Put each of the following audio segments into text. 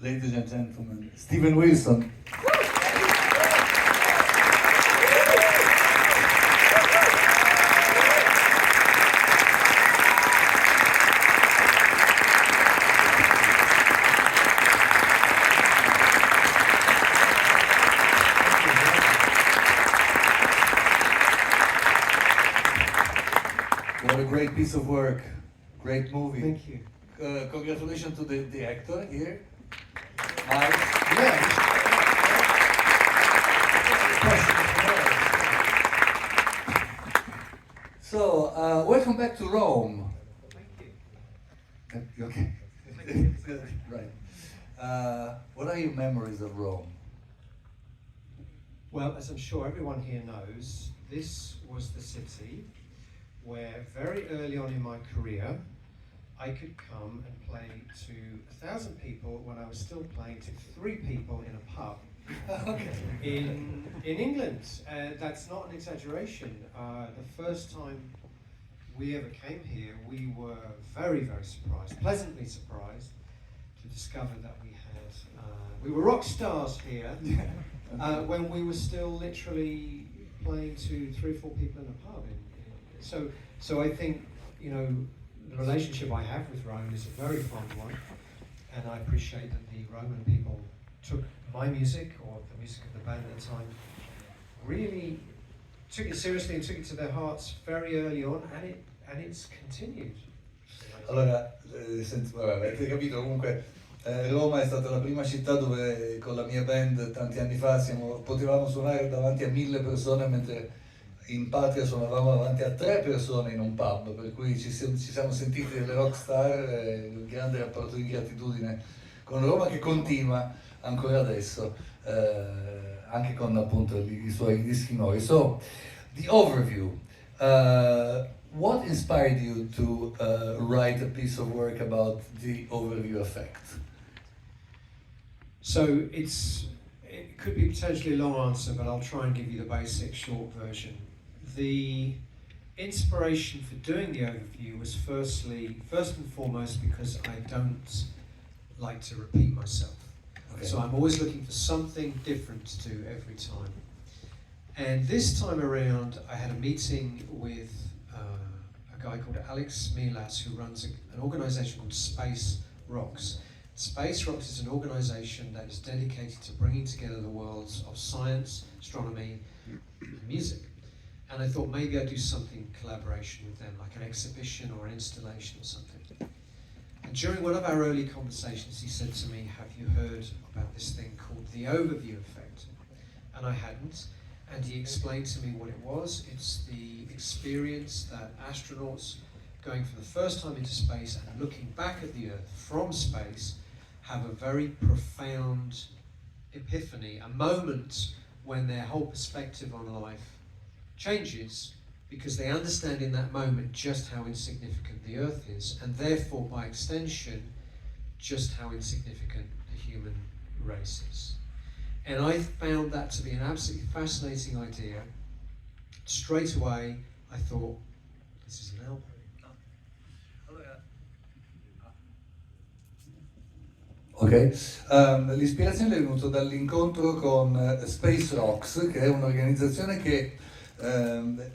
ladies and gentlemen, Steven Wilson. What a great piece of work, great movie. Thank you. Congratulations to the actor here. Mike. Yeah. So, welcome back to Rome. Thank you. You okay? Right. What are your memories of Rome? Well, as I'm sure everyone here knows, this was the city where very early on in my career, I could come and play to 1,000 people when I was still playing to 3 people in a pub in England. That's not an exaggeration. The first time we ever came here, we were very, very surprised, pleasantly surprised, to discover that we were rock stars here when we were still literally playing to 3 or 4 people in a pub. So I think, you know, the relationship I have with Rome is a very fond one, and I appreciate that the Roman people took my music, or the music of the band at the time, really took it seriously and took it to their hearts very early on, and it's continued. Allora, vabbè, avete capito comunque, Roma è stata la prima città dove con la mia band tanti anni fa potevamo suonare davanti a 1000 persone, mentre in patria suonavamo davanti a 3 persone in un pub, per cui ci siamo sentiti delle rockstar, un grande rapporto di gratitudine con Roma che continua ancora adesso, anche con appunto i suoi dischi nuovi. So, the overview. What inspired you to write a piece of work about the overview effect? So it could be potentially a long answer, but I'll try and give you the basic short version. The inspiration for doing the overview was first and foremost because I don't like to repeat myself. Okay. So I'm always looking for something different to do every time. And this time around, I had a meeting with a guy called Alex Milas, who runs an organization called Space Rocks. Space Rocks is an organization that is dedicated to bringing together the worlds of science, astronomy, and music. And I thought maybe I'd do something collaboration with them, like an exhibition or an installation or something. And during one of our early conversations, he said to me, "Have you heard about this thing called the overview effect?" And I hadn't. And he explained to me what it was. It's the experience that astronauts going for the first time into space and looking back at the Earth from space have a very profound epiphany, a moment when their whole perspective on life changes, because they understand in that moment just how insignificant the Earth is, and therefore by extension just how insignificant the human race is. And I found that to be an absolutely fascinating idea. Straight away I thought, this is an album. Ok, l'ispirazione è venuta dall'incontro con Space Rocks, che è un'organizzazione che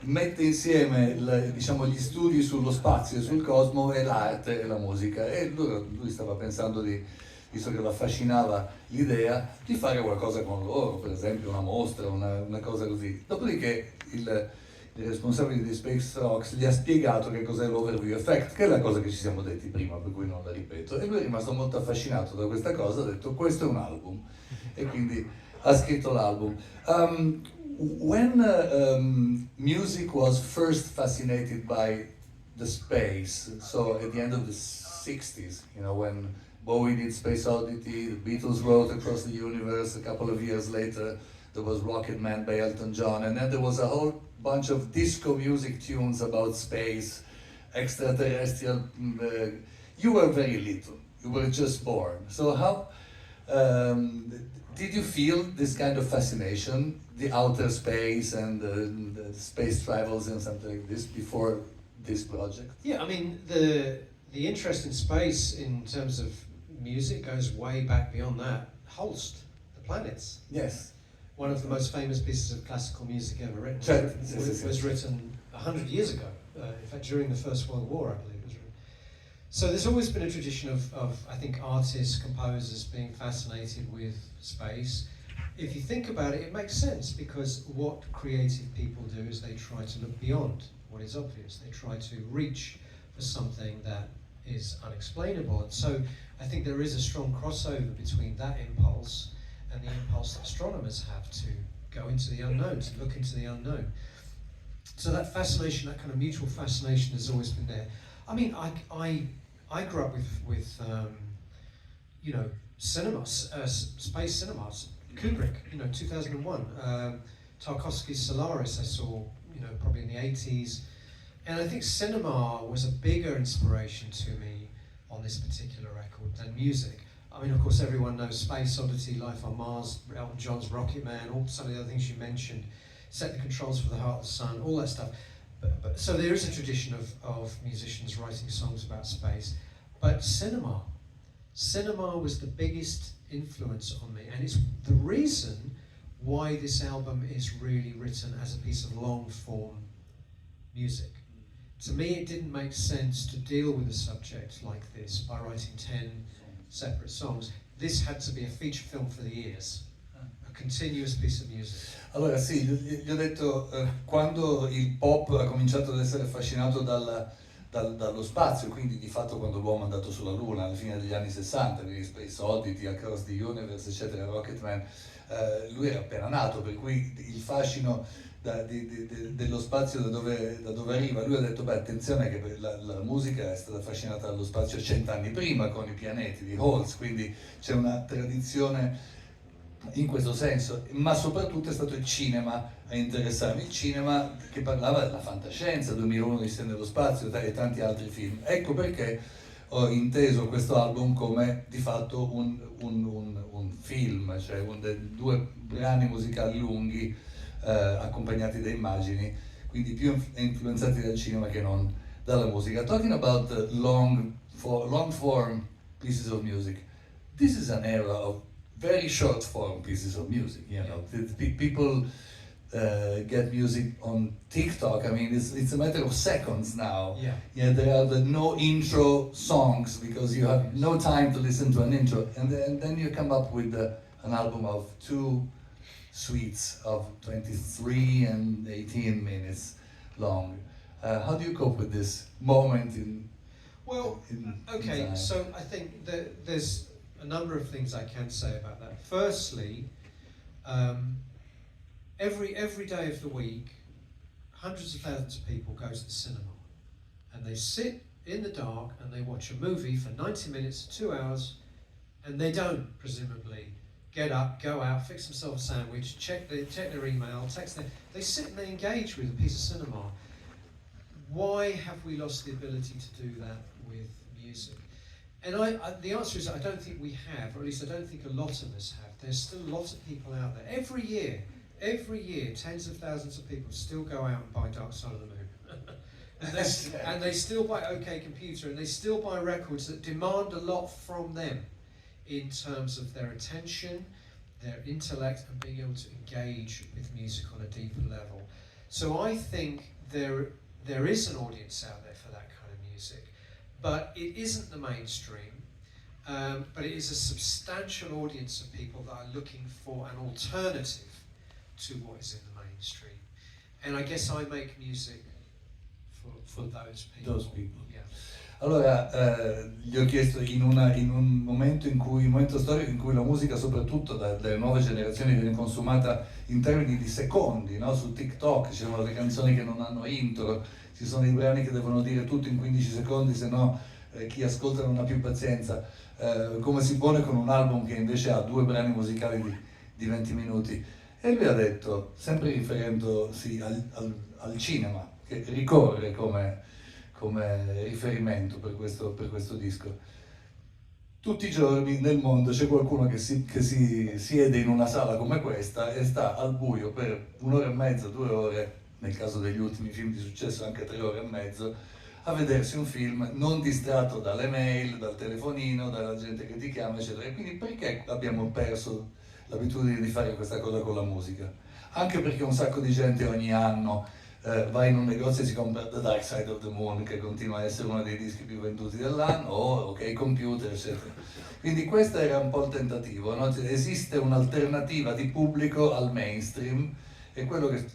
mette insieme diciamo, gli studi sullo spazio e sul cosmo e l'arte e la musica, e lui stava pensando visto che lo affascinava l'idea, di fare qualcosa con loro, per esempio una mostra, una cosa così. Dopodiché il responsabile di Space Rocks gli ha spiegato che cos'è l'overview effect, che è la cosa che ci siamo detti prima, per cui non la ripeto, e lui è rimasto molto affascinato da questa cosa, ha detto questo è un album, e quindi ha scritto l'album. When music was first fascinated by the space, so at the end of the 60s, you know, when Bowie did Space Oddity, the Beatles wrote Across the Universe, a couple of years later there was Rocket Man by Elton John, and then there was a whole bunch of disco music tunes about space, extraterrestrial. You were very little, you were just born. So how did you feel this kind of fascination, the outer space and the space travels and something like this before this project? Yeah, I mean, the interest in space in terms of music goes way back beyond that. Holst, The Planets. Yes. One of the most famous pieces of classical music ever written. Certo, was written 100 years ago. In fact, during the First World War, I believe it was written. So there's always been a tradition of I think, artists, composers being fascinated with space. If you think about it, it makes sense, because what creative people do is they try to look beyond what is obvious. They try to reach for something that is unexplainable. And so I think there is a strong crossover between that impulse and the impulse that astronomers have to go into the unknown, to look into the unknown. So that fascination, that kind of mutual fascination, has always been there. I mean, I grew up with you know, cinemas, space cinemas. Kubrick, you know, 2001. Tarkovsky's Solaris I saw, you know, probably in the 80s. And I think cinema was a bigger inspiration to me on this particular record than music. I mean, of course, everyone knows Space Oddity, Life on Mars, Elton John's Rocket Man, all some of the other things you mentioned, Set the Controls for the Heart of the Sun, all that stuff. But so there is a tradition of musicians writing songs about space. But cinema was the biggest influence on me, and it's the reason why this album is really written as a piece of long-form music. To me, it didn't make sense to deal with a subject like this by writing 10 separate songs. This had to be a feature film for the ears, a continuous piece of music. Allora sì, gli ho detto, quando il pop ha cominciato ad essere affascinato dallo spazio, quindi di fatto quando l'uomo è andato sulla Luna alla fine degli anni 60, quindi Space Oddity, Across the Universe, eccetera, Rocketman, lui era appena nato, per cui il fascino dello spazio da dove arriva, lui ha detto, beh, attenzione che la musica è stata affascinata dallo spazio 100 anni prima con i pianeti di Holst, quindi c'è una tradizione in questo senso, ma soprattutto è stato il cinema a interessarmi, il cinema che parlava della fantascienza, 2001 Odissea nello spazio e tanti altri film. Ecco perché ho inteso questo album come di fatto un film, cioè due brani musicali lunghi accompagnati da immagini, quindi più influenzati dal cinema che non dalla musica. Talking about long form pieces of music, this is an era of very short form pieces of music, you know. People get music on TikTok. I mean, it's a matter of seconds now. Yeah, there are no intro songs because you have no time to listen to an intro, and then you come up with an album of 2 suites of 23 and 18 minutes long. How do you cope with this moment in? Well, okay, time? so I think that there's a number of things I can say about that. Firstly, every day of the week, hundreds of thousands of people go to the cinema, and they sit in the dark and they watch a movie for 90 minutes, 2 hours, and they don't, presumably, get up, go out, fix themselves a sandwich, check their email, text them. They sit and they engage with a piece of cinema. Why have we lost the ability to do that with music? And the answer is I don't think we have, or at least I don't think a lot of us have. There's still lots of people out there. Every year, tens of thousands of people still go out and buy Dark Side of the Moon. and they still buy OK Computer, and they still buy records that demand a lot from them in terms of their attention, their intellect, and being able to engage with music on a deeper level. So I think there is an audience out there for that kind of music. But it isn't the mainstream, but it is a substantial audience of people that are looking for an alternative to what is in the mainstream. And I guess I make music for those people. Those people. Yeah. Allora, gli ho chiesto in un momento storico in cui la musica, soprattutto dalle nuove generazioni, viene consumata in termini di secondi, no? Su TikTok ci sono le canzoni che non hanno intro, ci sono i brani che devono dire tutto in 15 secondi, se no chi ascolta non ha più pazienza. Come si pone con un album che invece ha 2 brani musicali di 20 minuti? E lui ha detto, sempre riferendosi al cinema, che ricorre come riferimento per questo disco. Tutti i giorni nel mondo c'è qualcuno che si siede in una sala come questa e sta al buio per 1 ora e mezza, 2 ore, nel caso degli ultimi film di successo anche 3 ore e mezzo, a vedersi un film non distratto dalle mail, dal telefonino, dalla gente che ti chiama, eccetera. E quindi perché abbiamo perso l'abitudine di fare questa cosa con la musica? Anche perché un sacco di gente ogni anno va in un negozio e si compra The Dark Side of the Moon, che continua a essere uno dei dischi più venduti dell'anno, o OK Computer, eccetera. Quindi questo era un po' il tentativo, no? Cioè, esiste un'alternativa di pubblico al mainstream, e quello che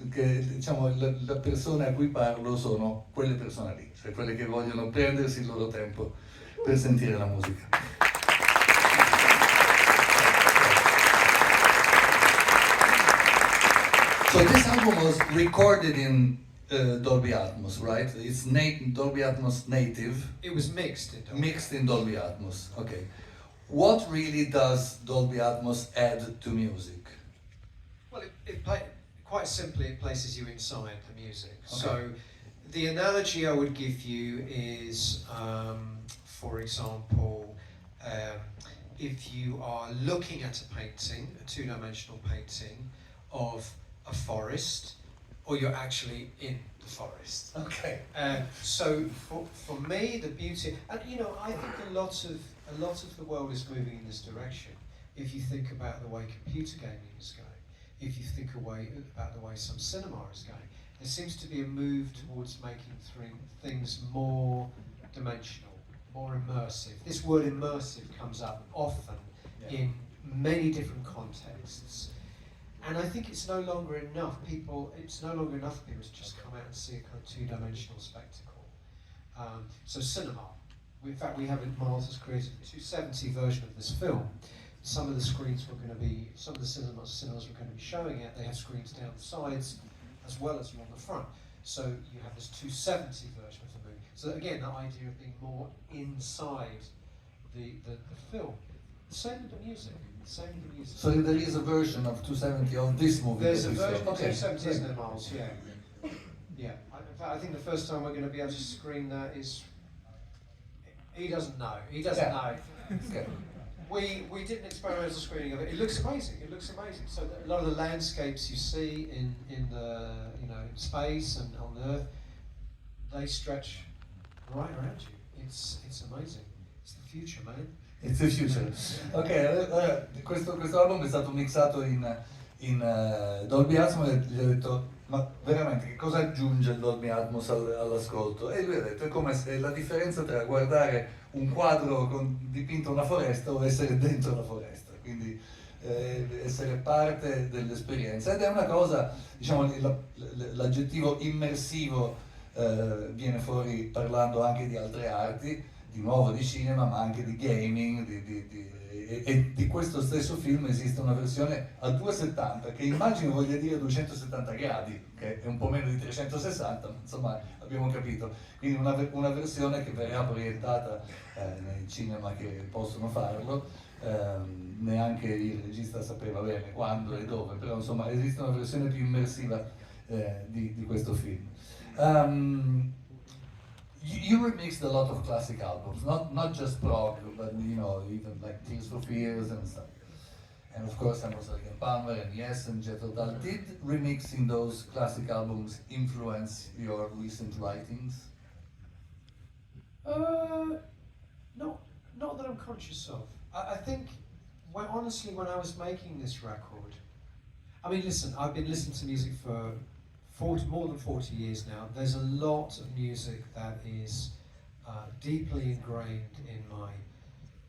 diciamo, le persone a cui parlo sono quelle persone lì, cioè quelle che vogliono prendersi il loro tempo per sentire la musica. So this album was recorded in Dolby Atmos, right? It's Dolby Atmos native. It was mixed in Dolby. Mixed in Dolby Atmos. Okay. What really does Dolby Atmos add to music? Well, quite simply, it places you inside the music. Okay. So, the analogy I would give you is, for example, if you are looking at a painting, a two-dimensional painting of a forest, or you're actually in the forest. Okay. So for me, the beauty, and you know, I think a lot of the world is moving in this direction. If you think about the way computer gaming is going, if you think about the way some cinema is going, there seems to be a move towards making things more dimensional, more immersive. This word immersive comes up often in many different contexts. And I think it's no longer enough people to just come out and see a kind of two-dimensional spectacle. So cinema. In fact, Miles has created a 270 version of this film. Some of the cinemas were going to be showing it. They have screens down the sides as well as along the front. So you have this 270 version of the movie. So again, that idea of being more inside the film. Same with the music. So there is a version of 270 of this movie. There's a version of okay. 270, isn't there, Miles? Yeah. Yeah. In fact, I think the first time we're going to be able to screen that is. He doesn't know. Know. Okay. We did an experimental screening of it. It looks amazing. So a lot of the landscapes you see in the in space and on Earth, they stretch right around you. It's amazing. It's the future, man. It's the future. Ok, questo album è stato mixato in Dolby Atmos, e gli ho detto: ma veramente che cosa aggiunge il Dolby Atmos all'ascolto? E lui ha detto: è come se la differenza tra guardare un quadro dipinto una foresta o essere dentro la foresta, quindi essere parte dell'esperienza. Ed è una cosa, diciamo, l'aggettivo immersivo viene fuori parlando anche di altre arti, di nuovo di cinema, ma anche di gaming, e di questo stesso film esiste una versione a 270 che immagino voglia dire 270 gradi, che è un po' meno di 360, ma insomma abbiamo capito. Quindi una versione che verrà proiettata nei cinema che possono farlo, neanche il regista sapeva bene quando e dove, però insomma esiste una versione più immersiva di questo film. You remixed a lot of classic albums, not just prog, but even like Tears for Fears and stuff. And of course, Emerson Palmer and Yes and Jethro Tull. Did remixing those classic albums influence your recent writings? Not that I'm conscious of. I think, honestly, when I was making this record, I mean, listen, I've been listening to music for more than 40 years now. There's a lot of music that is deeply ingrained in my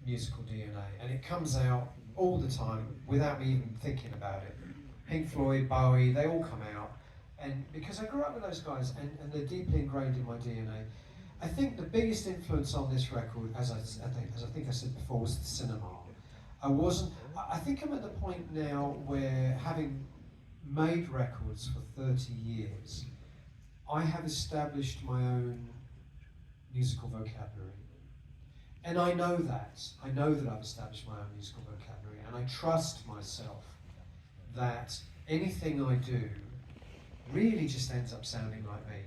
musical DNA, and it comes out all the time without me even thinking about it. Pink Floyd, Bowie, they all come out, and because I grew up with those guys and they're deeply ingrained in my DNA. I think the biggest influence on this record, as I think I said before, was the cinema. I think I'm at the point now where, having made records for 30 years, I have established my own musical vocabulary. And I know that I've established my own musical vocabulary, and I trust myself that anything I do really just ends up sounding like me.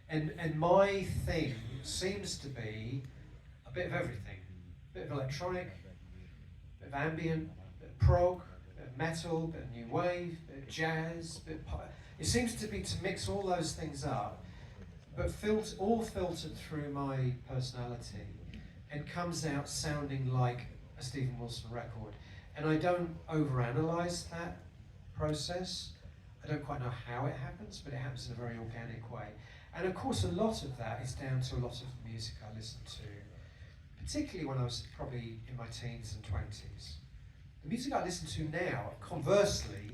And my thing seems to be a bit of everything. A bit of electronic, a bit of ambient, a bit of prog, metal, bit of new wave, bit of jazz, bit of pop. It seems to be to mix all those things up but all filtered through my personality, and comes out sounding like a Stephen Wilson record. And I don't overanalyze that process. I don't quite know how it happens, but it happens in a very organic way. And of course, a lot of that is down to a lot of the music I listened to, particularly when I was probably in my teens and 20s. The music I listen to now, conversely,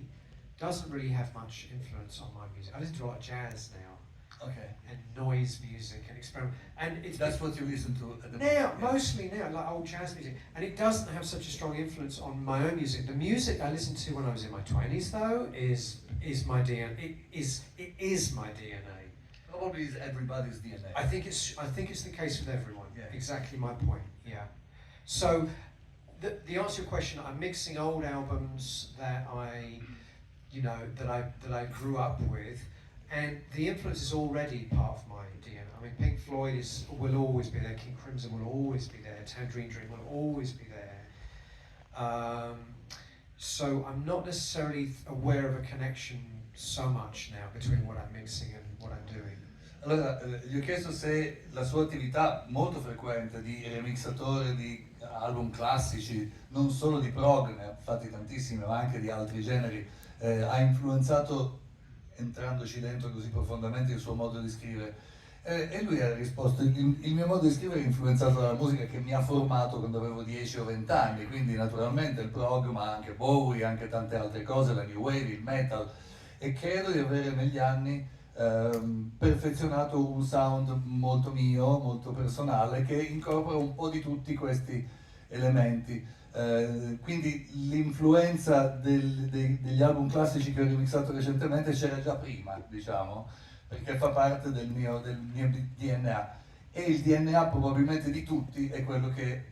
doesn't really have much influence on my music. I listen to a lot of jazz now. Okay. And noise music and experiment. And that's what you listen to at the now, mostly now, like old jazz music. And it doesn't have such a strong influence on my own music. The music I listened to when I was in my 20s, though, is my DNA. It is my DNA. Probably is everybody's DNA. I think it's the case with everyone. Yeah. Exactly my point. Yeah. So, the answer to your question, I'm mixing old albums that I grew up with, and the influence is already part of my DNA. I mean, Pink Floyd will always be there. King Crimson will always be there. Tangerine Dream will always be there. So I'm not necessarily aware of a connection so much now between what I'm mixing and what I'm doing. Allora, gli ho chiesto se la sua attività molto frequente di remixatore di album classici, non solo di prog, ne ha fatti tantissimi, ma anche di altri generi, ha influenzato, entrandoci dentro così profondamente, il suo modo di scrivere. E lui ha risposto: il mio modo di scrivere è influenzato dalla musica che mi ha formato quando avevo 10 o 20 anni, quindi naturalmente il prog, ma anche Bowie, anche tante altre cose, la new wave, il metal, e credo di avere negli anni perfezionato un sound molto mio, molto personale, che incorpora un po' di tutti questi elementi. Quindi l'influenza degli album classici che ho remixato recentemente c'era già prima, diciamo, perché fa parte del mio DNA, e il DNA probabilmente di tutti è quello che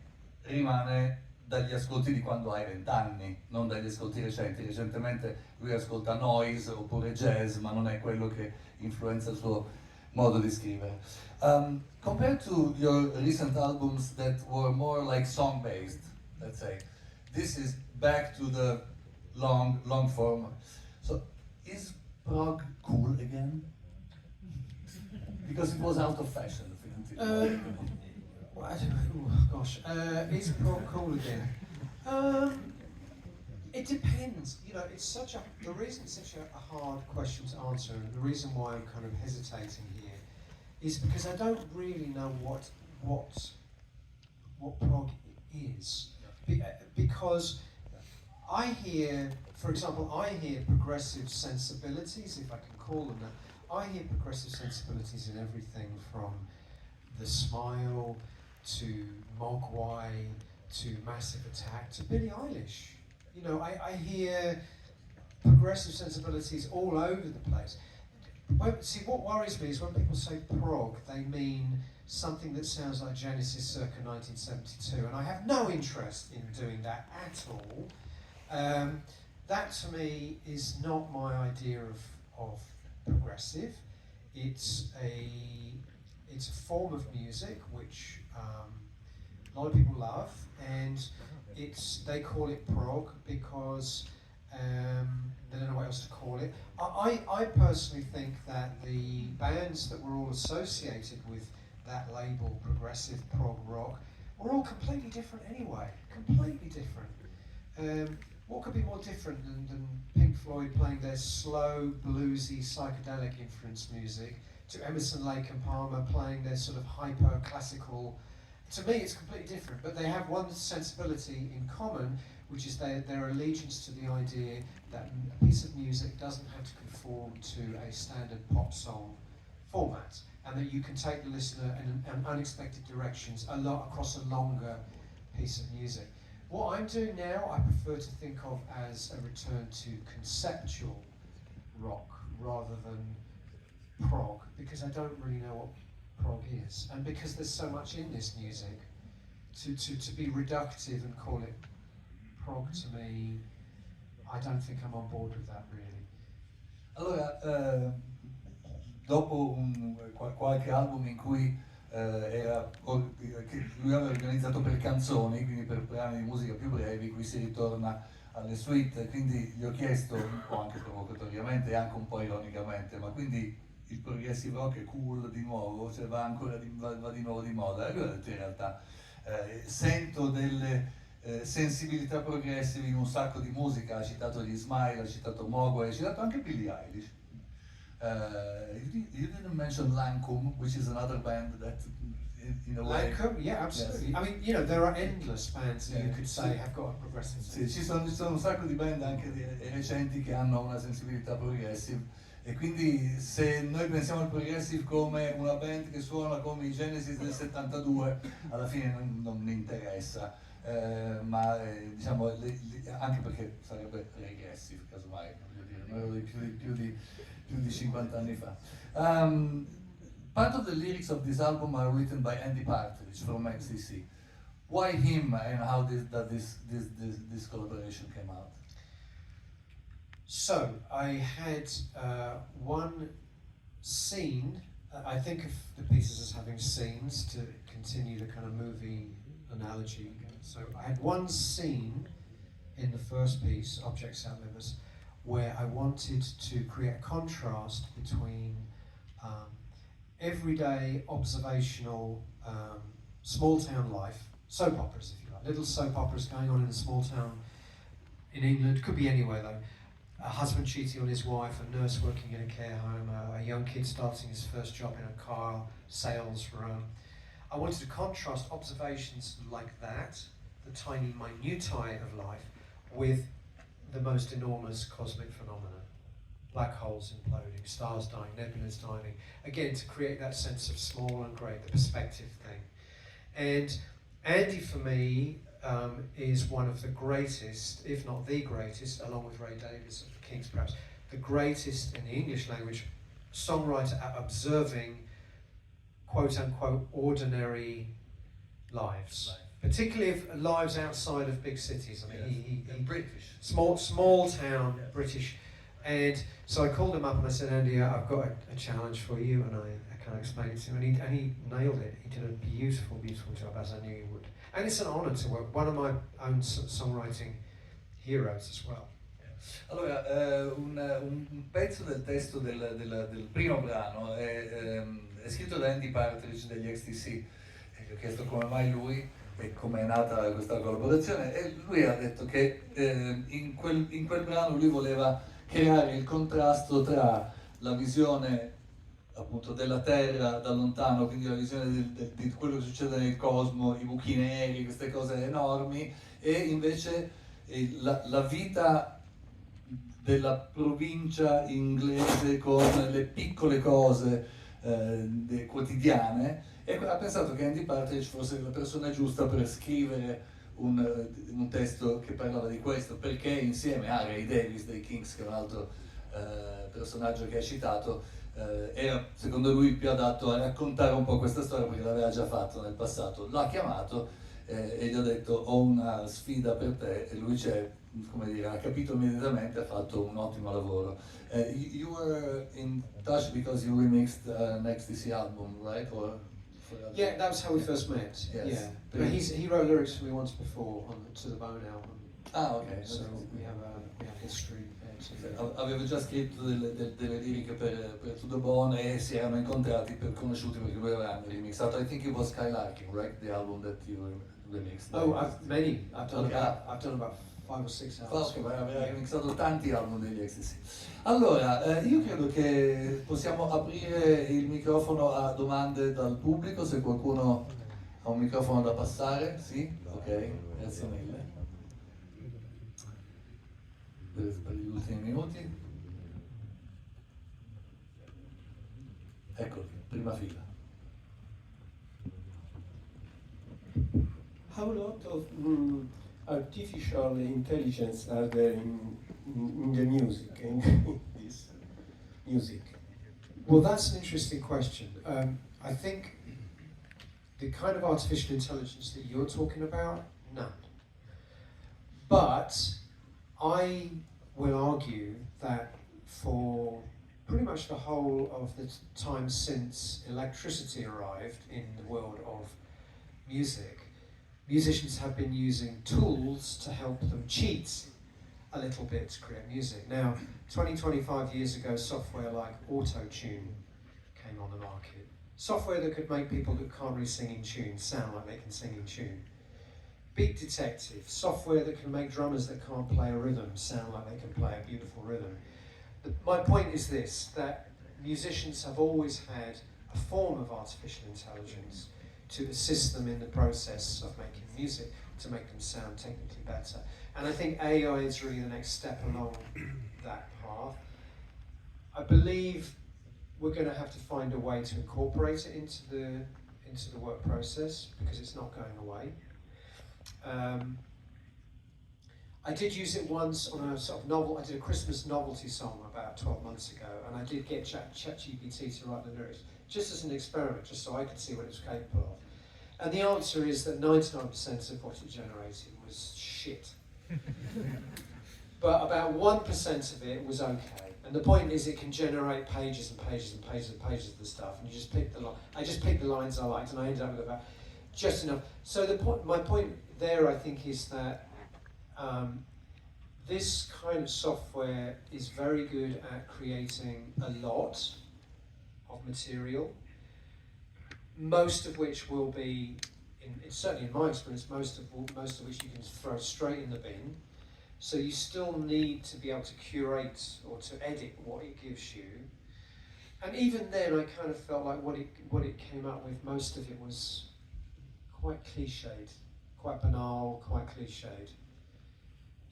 rimane dagli ascolti di quando hai 20 anni, non dagli ascolti recenti. Recentemente lui ascolta noise oppure jazz, ma non è quello che influenza il suo modo di scrivere. Compared to your recent albums that were more like song-based, let's say, this is back to the long form. So, is prog cool again? Because it was out of fashion. Is prog cool again? It depends. You know, the reason it's such a hard question to answer, and the reason why I'm kind of hesitating here, is because I don't really know what prog is. Because I hear, for example, progressive sensibilities, if I can call them that. I hear progressive sensibilities in everything from The Smile to Mogwai to Massive Attack to Billie Eilish. You know, I hear progressive sensibilities all over the place. See, what worries me is when people say prog, they mean something that sounds like Genesis circa 1972, and I have no interest in doing that at all. That to me is not my idea of progressive. It's a form of music which a lot of people love, and they call it prog because they don't know what else to call it. I personally think that the bands that were all associated with that label, progressive prog rock, were all completely different anyway. Completely different. What could be more different than Pink Floyd playing their slow, bluesy, psychedelic influenced music, to Emerson, Lake and Palmer playing their sort of hyper classical? To me, it's completely different, but they have one sensibility in common, which is their allegiance to the idea that a piece of music doesn't have to conform to a standard pop song format, and that you can take the listener in unexpected directions across a longer piece of music. What I'm doing now, I prefer to think of as a return to conceptual rock rather than prog, because I don't really know what prog is, and because there's so much in this music, to be reductive and call it prog, to me, I don't think I'm on board with that really. Allora, dopo qualche album in cui che lui aveva organizzato per canzoni, quindi per brani di musica più brevi, qui si ritorna alle suite, quindi gli ho chiesto, un po' anche provocatoriamente e anche un po' ironicamente, ma quindi il progressive rock è cool di nuovo, cioè va di nuovo di moda. E lui ha detto in realtà sento delle sensibilità progressive in un sacco di musica, ha citato gli Smile, ha citato Mogwai, ha citato anche Billie Eilish. You didn't mention Lancome, which is another band that in a way... Lancome, yeah, absolutely. Yes. I mean, you know, there are endless bands that you could say have got a progressive sì, ci sono un sacco di band anche recenti che hanno una sensibilità progressive, e quindi se noi pensiamo al progressive come una band che suona come i Genesis del 72, alla fine non mi interessa, ma diciamo anche perché sarebbe regressive, casomai, voglio dire, non ero più di 50 anni fa. Part of the lyrics of this album are written by Andy Partridge from XTC. Why him, and how this collaboration came out? So I had one scene. I think of the pieces as having scenes to continue the kind of movie analogy. So I had one scene in the first piece, Objects Outlive, where I wanted to create a contrast between everyday observational small town life, soap operas if you like, little soap operas going on in a small town in England, could be anywhere though. A husband cheating on his wife, a nurse working in a care home, a young kid starting his first job in a car sales firm. I wanted to contrast observations like that, the tiny minutiae of life, with the most enormous cosmic phenomena. Black holes imploding, stars dying, nebulas dying, again to create that sense of small and great, the perspective thing. And Andy for me is one of the greatest, if not the greatest, along with Ray Davies of the Kings perhaps, the greatest in the English language songwriter at observing quote unquote ordinary lives. Particularly if lives outside of big cities. I mean, he British. Small town, British. And so I called him up and I said, Andy, I've got a challenge for you, and I kind of explained it to him, and he nailed it. He did a beautiful, beautiful job, as I knew he would. And it's an honour to work, one of my own songwriting heroes as well. Allora, un pezzo del testo del primo brano è scritto da Andy Partridge degli XTC, e gli ho chiesto come mai lui e come è nata questa collaborazione, e lui ha detto che in quel brano lui voleva creare il contrasto tra la visione appunto della Terra da lontano, quindi la visione di quello che succede nel cosmo, i buchi neri, queste cose enormi, e invece la vita della provincia inglese con le piccole cose quotidiane, e ha pensato che Andy Partridge fosse la persona giusta per scrivere un testo che parlava di questo, perché insieme a Ray Davies dei Kings, che è un altro personaggio che ha citato, era secondo lui più adatto a raccontare un po' questa storia, perché l'aveva già fatto nel passato. L'ha chiamato e gli ha detto: ho una sfida per te, e lui ha capito immediatamente, ha fatto un ottimo lavoro. You were in touch because you remixed an XTC album, right? Yeah, that was how we first met. Yes. Yeah, but he wrote lyrics for me once before on the To the Bone album. Ah, ok. So we have history. Avevo già scritto delle liriche per To the Bone, e si erano incontrati, conosciuti perché lui aveva remixato. I think it was Skylarking, right? The album that you remixed. Oh, I've done about 5 or 6 albums. Ok, aveva remixato tanti album degli XTC. Allora, io credo che possiamo aprire il microfono a domande dal pubblico, se qualcuno ha un microfono da passare. Sì? Ok, grazie mille. Per gli ultimi minuti. Ecco, prima fila. How lot of artificial intelligence are there in the music, in this music? Well, that's an interesting question. I think the kind of artificial intelligence that you're talking about, none. But I will argue that for pretty much the whole of the time since electricity arrived in the world of music, musicians have been using tools to help them cheat a little bit to create music. Now, 20, 25 years ago, software like Auto-Tune came on the market. Software that could make people that can't really sing in tune sound like they can sing in tune. Beat Detective, software that can make drummers that can't play a rhythm sound like they can play a beautiful rhythm. My point is this, that musicians have always had a form of artificial intelligence to assist them in the process of making music, to make them sound technically better. And I think AI is really the next step along that path. I believe we're going to have to find a way to incorporate it into the work process, because it's not going away. I did use it once on a sort of novel. I did a Christmas novelty song about 12 months ago, and I did get ChatGPT to write the lyrics, just as an experiment, just so I could see what it was capable of. And the answer is that 99% of what it generated was shit. But about 1% of it was okay. And the point is, it can generate pages and pages and pages and pages of the stuff, and you just pick the line. I just picked the lines I liked, and I ended up with about just enough. So my point there, I think, is that this kind of software is very good at creating a lot of material, most of which will be, certainly in my experience, most of which you can throw straight in the bin. So you still need to be able to curate or to edit what it gives you. And even then, I kind of felt like what it came up with, most of it was quite cliched, quite banal, quite cliched.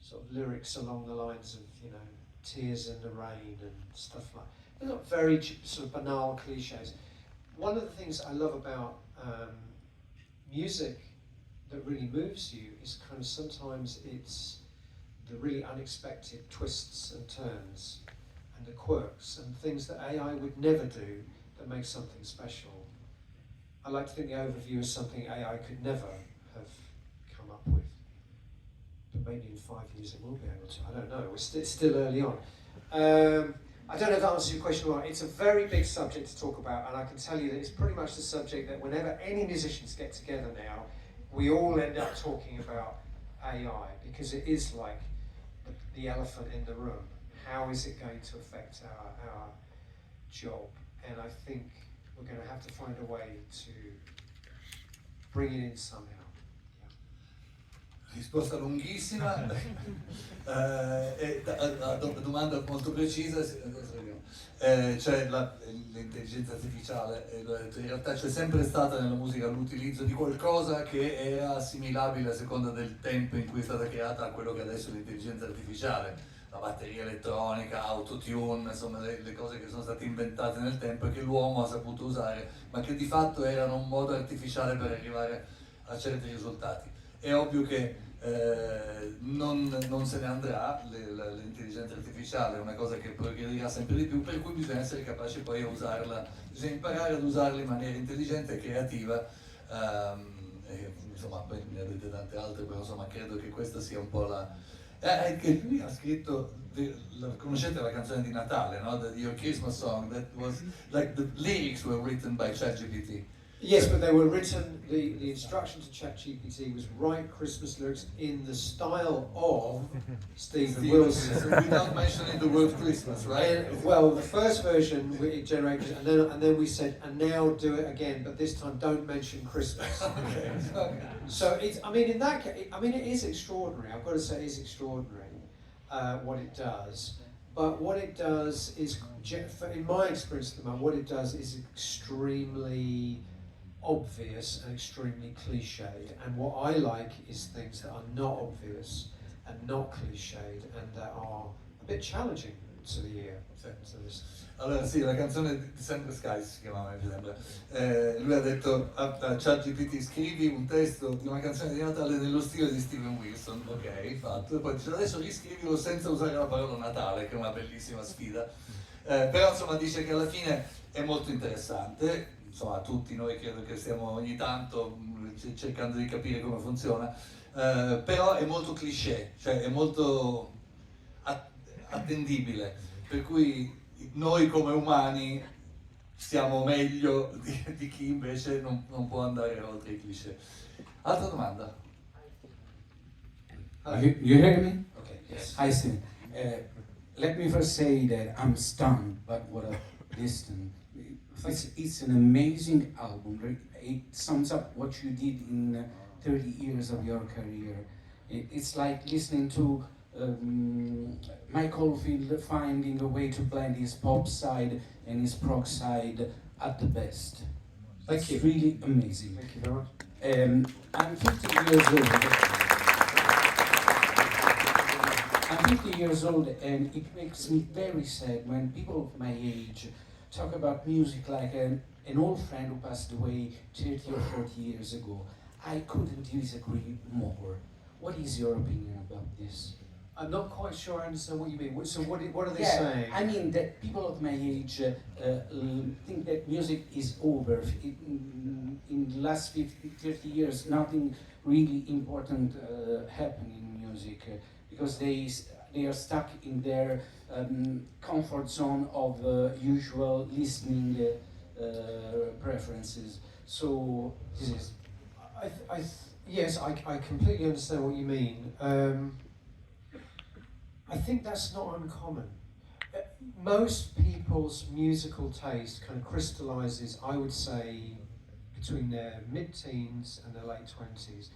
Sort of lyrics along the lines of, you know, tears in the rain and stuff like that. They're not very sort of banal cliches. One of the things I love about music that really moves you is kind of sometimes it's the really unexpected twists and turns and the quirks and things that AI would never do that make something special. I like to think the overview is something AI could never have come up with. But maybe in 5 years it will be able to. I don't know. It's still early on. I don't know if that answers your question or not. It's a very big subject to talk about, and I can tell you that it's pretty much the subject that whenever any musicians get together now, we all end up talking about AI, because it is like the elephant in the room. How is it going to affect our job? And I think we're going to have to find a way to bring it in somehow. Risposta lunghissima e domanda molto precisa, cioè l'intelligenza artificiale, in realtà c'è sempre stata nella musica l'utilizzo di qualcosa che era assimilabile a seconda del tempo in cui è stata creata a quello che adesso è l'intelligenza artificiale, la batteria elettronica, autotune, insomma le cose che sono state inventate nel tempo e che l'uomo ha saputo usare, ma che di fatto erano un modo artificiale per arrivare a certi risultati. È ovvio che non se ne andrà, l'intelligenza artificiale è una cosa che progredirà sempre di più, per cui bisogna essere capaci poi a usarla, bisogna imparare ad usarla in maniera intelligente e creativa, e, insomma poi ne avete tante altre, però insomma credo che questa sia un po' la... che lui ha scritto, conoscete la canzone di Natale, no? Your Christmas song, that was like the lyrics were written by ChatGPT. Yes, but they were written, the instruction to ChatGPT was write Christmas lyrics in the style of Stephen Wilson. Without mentioning the word Christmas, right? And, well, the first version it generated, and then we said, and now do it again, but this time don't mention Christmas. Okay. So it's, I mean, in that case, I mean, it is extraordinary. I've got to say, it is extraordinary what it does. But what it does is, in my experience at the moment, what it does is extremely obvious and extremely cliched, and what I like is things that are not obvious and not cliched and that are a bit challenging to the ear. Allora sì, la canzone di Sempre Sky si chiamava, mi sembra. Lui ha detto a ChatGPT: scrivi un testo di una canzone di Natale nello stile di Steven Wilson. Ok, fatto. E poi dice: adesso riscrivilo senza usare la parola Natale, che è una bellissima sfida. Però insomma dice che alla fine è molto interessante. Insomma, tutti noi credo che stiamo ogni tanto cercando di capire come funziona, però è molto cliché, cioè è molto attendibile, per cui noi come umani siamo meglio di chi invece non può andare oltre i cliché. Altra domanda? You hear me? Okay, yes. I see. Let me first say that I'm stunned, but what a distant It's an amazing album. It sums up what you did in 30 years of your career. It's like listening to Mike Oldfield finding a way to blend his pop side and his prog side at the best. Thank you. It's really amazing. Thank you very much. I'm 50 years old. I'm 50 years old, and it makes me very sad when people of my age talk about music like an old friend who passed away 30 or 40 years ago. I couldn't disagree more. What is your opinion about this? I'm not quite sure I understand what you mean. So what are they Yeah, saying? I mean that people of my age think that music is over. In the last 50 years, nothing really important happened in music because they are stuck in their comfort zone of usual listening preferences. So this is. Yes, I completely understand what you mean. I think that's not uncommon. Most people's musical taste kind of crystallizes, I would say, between their mid-teens and their late 20s.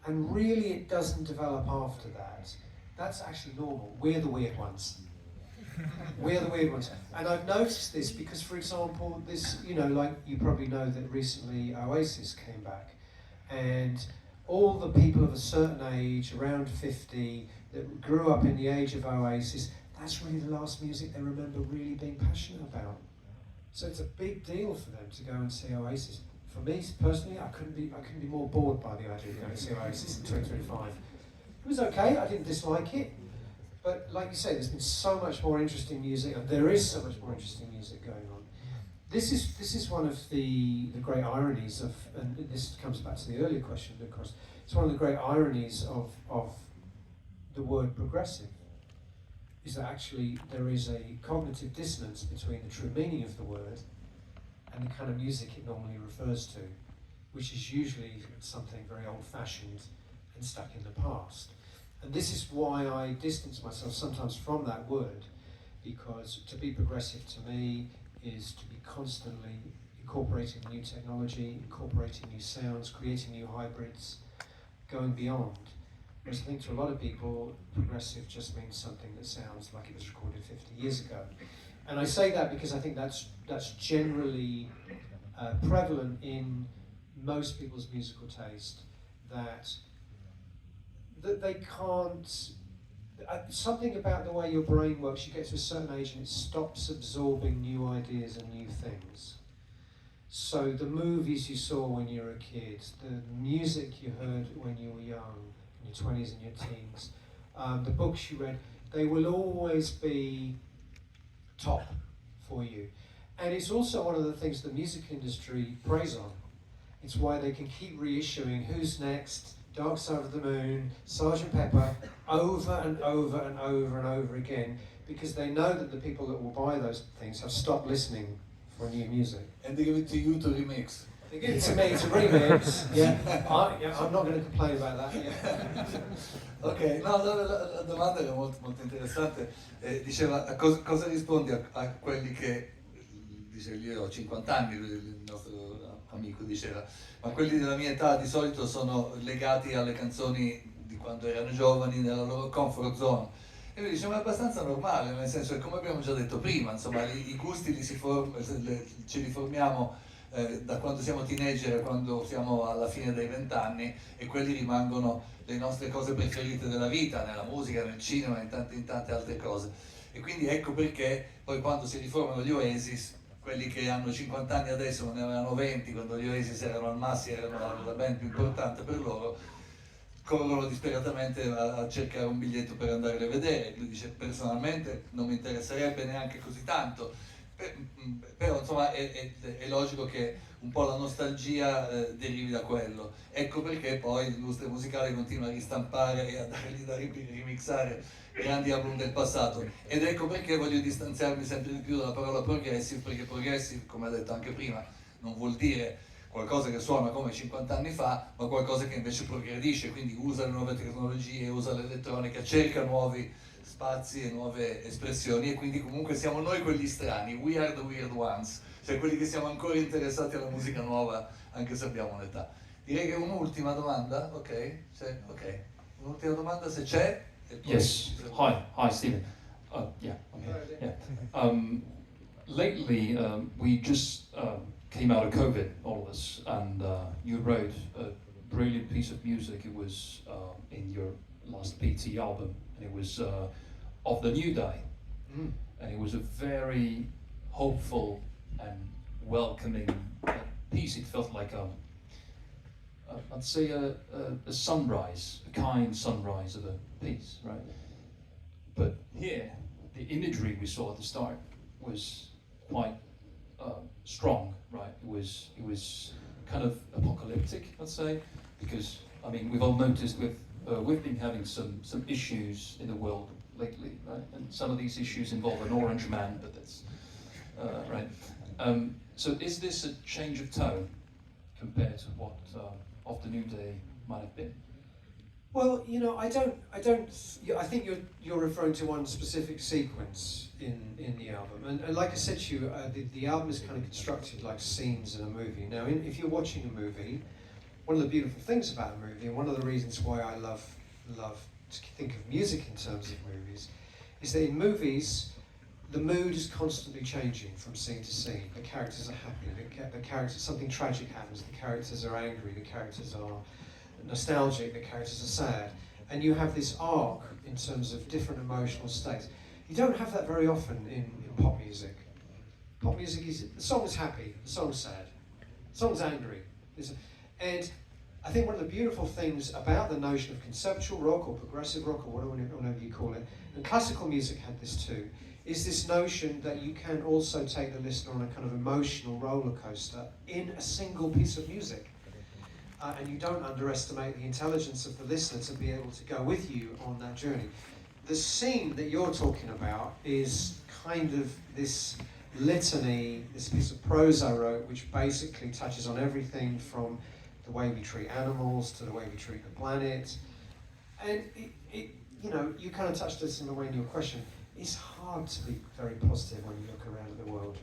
And really it doesn't develop after that. That's actually normal. We're the weird ones. We're the weird ones. And I've noticed this because, for example, this, like you probably know that recently Oasis came back. And all the people of a certain age, around 50, that grew up in the age of Oasis, that's really the last music they remember really being passionate about. So it's a big deal for them to go and see Oasis. For me personally, I couldn't be more bored by the idea of going to see Oasis in 2025. It was okay, I didn't dislike it, but like you say, there's been so much more interesting music, and there is so much more interesting music going on. This is one of the great ironies of, and this comes back to the earlier question, of course, it's one of the great ironies of the word progressive, is that actually there is a cognitive dissonance between the true meaning of the word and the kind of music it normally refers to, which is usually something very old-fashioned and stuck in the past. And this is why I distance myself sometimes from that word, because to be progressive to me is to be constantly incorporating new technology, incorporating new sounds, creating new hybrids, going beyond. Whereas I think to a lot of people, progressive just means something that sounds like it was recorded 50 years ago. And I say that because I think that's generally prevalent in most people's musical taste, that they can't, something about the way your brain works, you get to a certain age and it stops absorbing new ideas and new things. So the movies you saw when you were a kid, the music you heard when you were young, in your 20s and your teens, the books you read, they will always be top for you. And it's also one of the things the music industry preys on. It's why they can keep reissuing Who's Next, Dark Side of the Moon, Sgt. Pepper, over and over and over and over again, because they know that the people that will buy those things have stopped listening for new music. And they give it to you to remix. They give it to me to remix, I'm not going to complain about that. Yeah. Ok, no, la domanda era molto, molto interessante. Diceva, cosa rispondi a quelli che, dice, io ho 50 anni, il nostro amico diceva, ma quelli della mia età di solito sono legati alle canzoni di quando erano giovani, nella loro comfort zone. E lui dice, ma è abbastanza normale, nel senso che come abbiamo già detto prima, insomma, i gusti ce li formiamo da quando siamo teenager a quando siamo alla fine dei 20 anni, e quelli rimangono le nostre cose preferite della vita, nella musica, nel cinema, in tante altre cose. E quindi ecco perché poi quando si riformano gli Oasis, quelli che hanno 50 anni adesso non ne avevano 20, quando gli Oasis erano al massimo, erano la band più importante per loro, corrono disperatamente a cercare un biglietto per andare a vedere. Lui dice, personalmente non mi interesserebbe neanche così tanto, però insomma è logico che un po' la nostalgia derivi da quello. Ecco perché poi l'industria musicale continua a ristampare e a dargli da remixare grandi album del passato, ed ecco perché voglio distanziarmi sempre di più dalla parola progressive, perché progressive, come ha detto anche prima, non vuol dire qualcosa che suona come 50 anni fa, ma qualcosa che invece progredisce, quindi usa le nuove tecnologie, usa l'elettronica, cerca nuovi spazi e nuove espressioni, e quindi comunque siamo noi quelli strani, we are the weird ones, cioè quelli che siamo ancora interessati alla musica nuova anche se abbiamo un'età. Direi che un'ultima domanda, ok? Ok, un'ultima domanda se c'è. E poi Yes. Hi, Stephen. Yeah. Okay. Yeah. Lately, we just came out of COVID, all of us, and you wrote a brilliant piece of music. It was in your last PT album, and it was Of the New Day, and it was a very hopeful and welcoming piece. It felt like I'd say a sunrise, a kind sunrise of a piece, right? But here, the imagery we saw at the start was quite strong, right? It was kind of apocalyptic, I'd say, because I mean we've all noticed we've been having some issues in the world lately, right? And some of these issues involve an orange man, but that's right. So is this a change of tone compared to what Of the New Day might have been? Well, you know, I think you're referring to one specific sequence in the album, and like I said to you, the album is kind of constructed like scenes in a movie. Now, if you're watching a movie, one of the beautiful things about a movie, and one of the reasons why I love to think of music in terms of movies, is that in movies, the mood is constantly changing from scene to scene. The characters are happy, the characters, something tragic happens, the characters are angry, the characters are nostalgic, the characters are sad, and you have this arc in terms of different emotional states. You don't have that very often in pop music. Pop music is, the song's happy, the song's sad, the song's angry. And I think one of the beautiful things about the notion of conceptual rock or progressive rock or whatever you call it, and classical music had this too, is this notion that you can also take the listener on a kind of emotional roller coaster in a single piece of music. And you don't underestimate the intelligence of the listener to be able to go with you on that journey. The scene that you're talking about is kind of this litany, this piece of prose I wrote, which basically touches on everything from the way we treat animals to the way we treat the planet. And it you know, you kind of touched this in the way in your question. It's hard to be very positive when you look around at the world.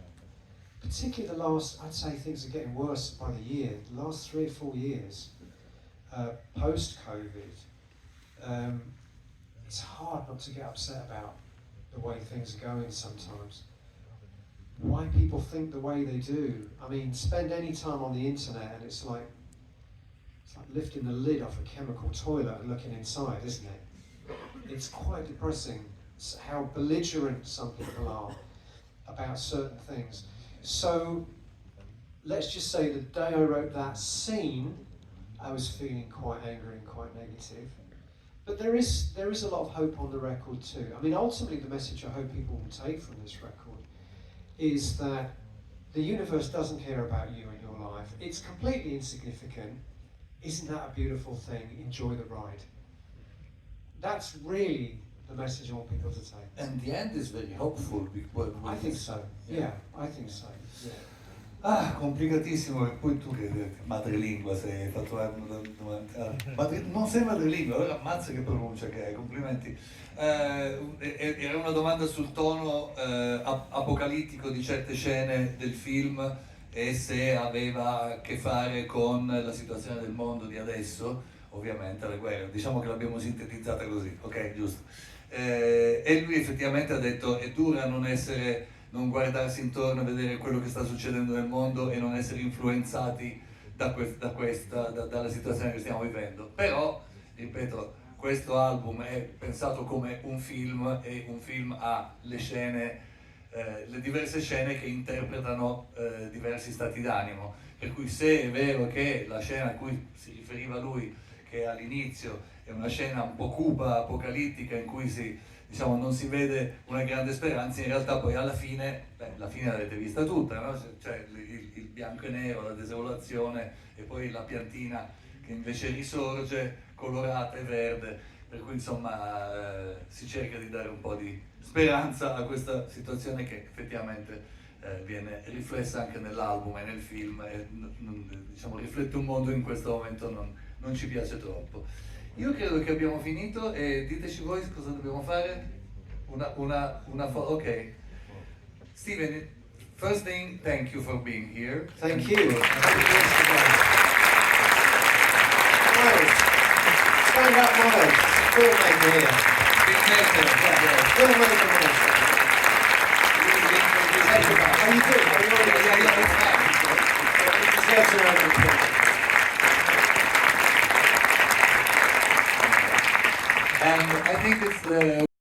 Particularly the last, I'd say things are getting worse by the year. The last 3 or 4 years, post-COVID, it's hard not to get upset about the way things are going sometimes. Why people think the way they do. I mean, spend any time on the internet and it's like lifting the lid off a chemical toilet and looking inside, isn't it? It's quite depressing how belligerent some people are about certain things. So let's just say the day I wrote that scene, I was feeling quite angry and quite negative. But there is a lot of hope on the record too. I mean, ultimately the message I hope people will take from this record is that the universe doesn't care about you and your life. It's completely insignificant. Isn't that a beautiful thing? Enjoy the ride. That's really the message I want people to take. And the end is very hopeful. I think so. Yeah, I think so. Yeah. Ah, complicatissimo, e poi tu che madrelingua sei fatto non sei madrelingua, allora ammazza che pronuncia che hai, complimenti. Era una domanda sul tono apocalittico di certe scene del film e se aveva a che fare con la situazione del mondo di adesso, ovviamente la guerra, diciamo che l'abbiamo sintetizzata così, ok, giusto. E lui effettivamente ha detto è dura non guardarsi intorno e vedere quello che sta succedendo nel mondo e non essere influenzati dalla situazione che stiamo vivendo. Però, ripeto, questo album è pensato come un film e un film ha le scene, le diverse scene che interpretano diversi stati d'animo. Per cui se è vero che la scena a cui si riferiva lui, che all'inizio è una scena un po' cupa, apocalittica, in cui non si vede una grande speranza, in realtà poi alla fine, la fine l'avete vista tutta, no? Cioè il bianco e nero, la desolazione e poi la piantina che invece risorge colorata e verde, per cui insomma si cerca di dare un po' di speranza a questa situazione che effettivamente viene riflessa anche nell'album e nel film e riflette un mondo in questo momento non ci piace troppo. Io credo che abbiamo finito e diteci voi cosa dobbiamo fare. Okay. Steven, first thing, thank you for being here. Thank you. Miles, stand up, Miles. Filmmaker here. Filmmaker, Miles. Are you good? Are you all right? Yeah. And I think it's